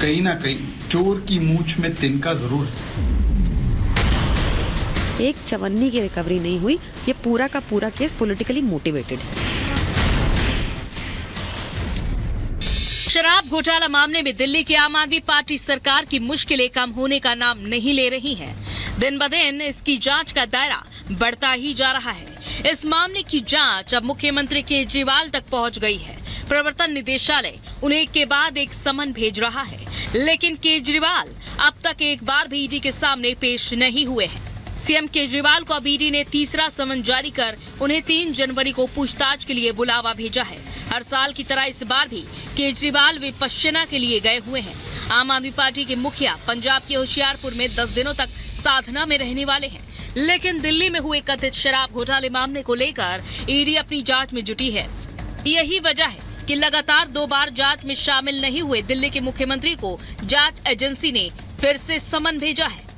कहीं ना कहीं चोर की मूंछ में तिनका जरूर है। एक चवन्नी की रिकवरी नहीं हुई। ये पूरा का पूरा केस पॉलिटिकली मोटिवेटेड है। शराब घोटाला मामले में दिल्ली की आम आदमी पार्टी सरकार की मुश्किलें कम होने का नाम नहीं ले रही हैं। दिन ब दिन इसकी जांच का दायरा बढ़ता ही जा रहा है। इस मामले की जांच अब मुख्यमंत्री केजरीवाल तक पहुंच गई है। प्रवर्तन निदेशालय उन्हें एक के बाद एक समन भेज रहा है, लेकिन केजरीवाल अब तक एक बार भी ईडी के सामने पेश नहीं हुए हैं। सीएम केजरीवाल को अब ईडी ने तीसरा समन जारी कर उन्हें 3 जनवरी को पूछताछ के लिए बुलावा भेजा है। हर साल की तरह इस बार भी केजरीवाल विपश्यना के लिए गए हुए हैं। आम आदमी पार्टी के मुखिया पंजाब के होशियारपुर में 10 दिनों तक साधना में रहने वाले हैं, लेकिन दिल्ली में हुए कथित शराब घोटाले मामले को लेकर ईडी अपनी जांच में जुटी है। यही वजह है कि लगातार 2 बार जांच में शामिल नहीं हुए दिल्ली के मुख्यमंत्री को जांच एजेंसी ने फिर से समन भेजा है।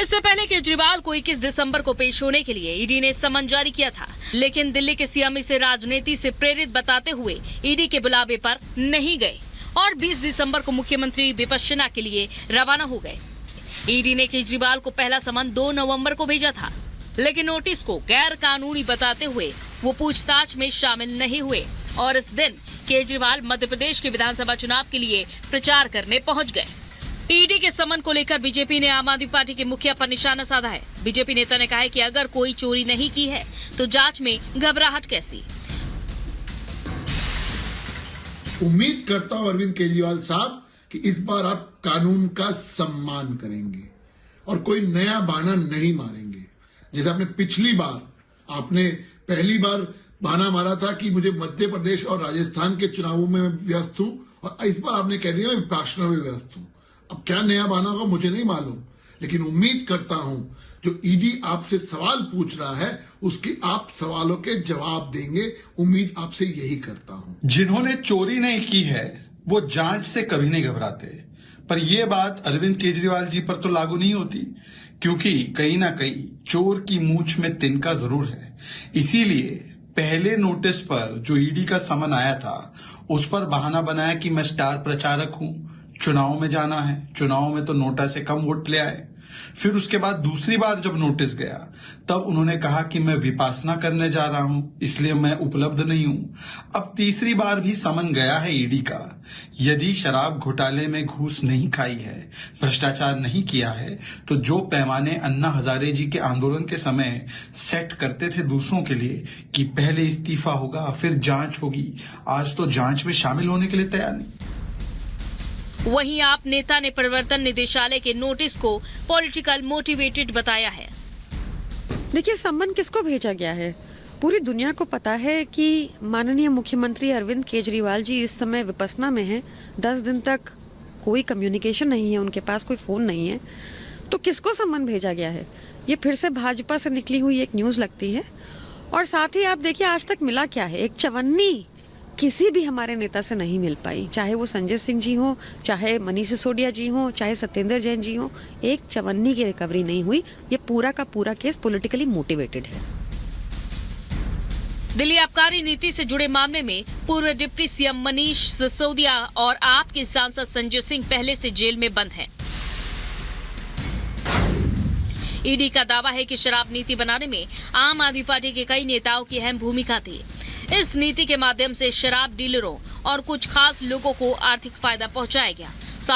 इससे पहले केजरीवाल को 21 दिसंबर को पेश होने के लिए ईडी ने समन जारी किया था, लेकिन दिल्ली के सीएम इसे राजनीति से प्रेरित बताते हुए ईडी के बुलावे पर नहीं गए और 20 दिसंबर को मुख्यमंत्री विपश्यना के लिए रवाना हो गए। ईडी ने केजरीवाल को पहला समन 2 नवंबर को भेजा था, लेकिन नोटिस को गैर कानूनी बताते हुए वो पूछताछ में शामिल नहीं हुए और इस दिन केजरीवाल मध्य प्रदेश के विधानसभा चुनाव के लिए प्रचार करने पहुंच गए। ईडी के समन को लेकर बीजेपी ने आम आदमी पार्टी के मुखिया पर निशाना साधा है। बीजेपी नेता ने कहा है कि अगर कोई चोरी नहीं की है तो जांच में घबराहट कैसी। उम्मीद करता हूं अरविंद केजरीवाल साहब कि इस बार आप कानून का सम्मान करेंगे और कोई नया बहाना नहीं मारेंगे। जैसे आपने पिछली बार पहली बार बहाना मारा था कि मुझे मध्य प्रदेश और राजस्थान के चुनावों में व्यस्त हूं, और इस बार आपने कह दिया मैं विपश्यना में व्यस्त हूं। अब क्या नया बहाना होगा मुझे नहीं मालूम, लेकिन उम्मीद करता हूं जो ईडी आपसे सवाल पूछ रहा है उसके आप सवालों के जवाब देंगे। उम्मीद आपसे यही करता हूं। जिन्होंने चोरी नहीं की है वो जांच से कभी नहीं घबराते, पर यह बात अरविंद केजरीवाल जी पर तो लागू नहीं होती, क्योंकि कहीं ना कहीं चोर की मूंछ में तिनका जरूर है। इसीलिए पहले नोटिस पर जो ईडी का समन आया था उस पर बहाना बनाया कि मैं स्टार प्रचारक हूं, चुनाव में जाना है, चुनाव में तो नोटा से कम वोट ले आए। फिर उसके बाद दूसरी बार जब नोटिस गया तब उन्होंने कहा कि मैं विपासना करने जा रहा हूं, इसलिए मैं उपलब्ध नहीं हूं। अब तीसरी बार भी समन गया है ईडी का। यदि शराब घोटाले में घूस नहीं खाई है, भ्रष्टाचार नहीं किया है, तो जो पैमाने अन्ना हजारे जी के आंदोलन के समय सेट करते थे दूसरों के लिए कि पहले इस्तीफा होगा फिर जांच होगी, आज तो जांच में शामिल होने के लिए तैयार नहीं। वहीं आप नेता ने प्रवर्तन निदेशालय के नोटिस को पॉलिटिकल मोटिवेटेड बताया है। देखिए, सम्मन किसको भेजा गया है? पूरी दुनिया को पता है कि माननीय मुख्यमंत्री अरविंद केजरीवाल जी इस समय विपश्यना में हैं। 10 दिन तक कोई कम्युनिकेशन नहीं है, उनके पास कोई फोन नहीं है, तो किसको सम्मन भेजा गया है? ये फिर से भाजपा से निकली हुई एक न्यूज लगती है। और साथ ही आप देखिए आज तक मिला क्या है। एक चवन्नी किसी भी हमारे नेता से नहीं मिल पाई, चाहे वो संजय सिंह जी हो, चाहे मनीष सिसोदिया जी हो, चाहे सत्येंद्र जैन जी हो। एक चवन्नी की रिकवरी नहीं हुई। ये पूरा का पूरा केस पॉलिटिकली मोटिवेटेड है। दिल्ली आबकारी नीति से जुड़े मामले में पूर्व डिप्टी सीएम मनीष सिसोदिया और आप के सांसद संजय सिंह पहले से जेल में बंद हैं। ईडी का दावा है कि शराब नीति बनाने में आम आदमी पार्टी के कई नेताओं की अहम भूमिका थी। इस नीति के माध्यम से शराब डीलरों और कुछ खास लोगों को आर्थिक फायदा पहुंचाया गया।